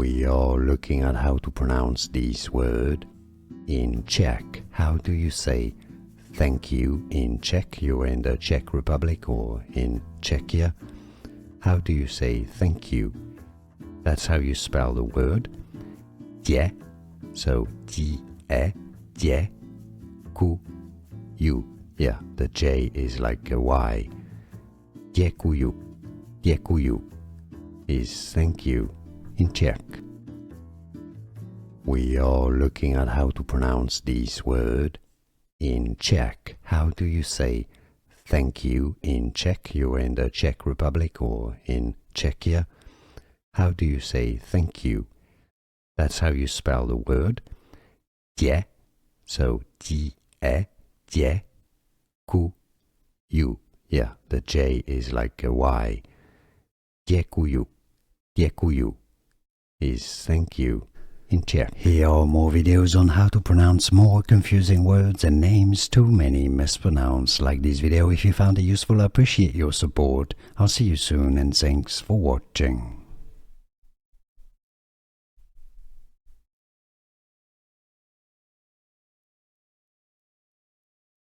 We are looking at how to pronounce this word in Czech. How do you say thank you in Czech? You're in the Czech Republic or in Czechia. How do you say thank you? That's how you spell the word. Dě, so D-E, děkuju. Yeah, the J is like a Y. Děkuju, děkuju is thank you in Czech. We are looking at how to pronounce this word in Czech. How do you say thank you in Czech? You're in the Czech Republic or in Czechia. How do you say thank you? That's how you spell the word. Dě, so D-E, děkuju. Yeah, the J is like a Y. Děkuju, děkuju is thank you in Czech. Here are more videos on how to pronounce more confusing words and names too many mispronounced. Like this video if you found it useful. I appreciate your support. I'll see you soon and thanks for watching.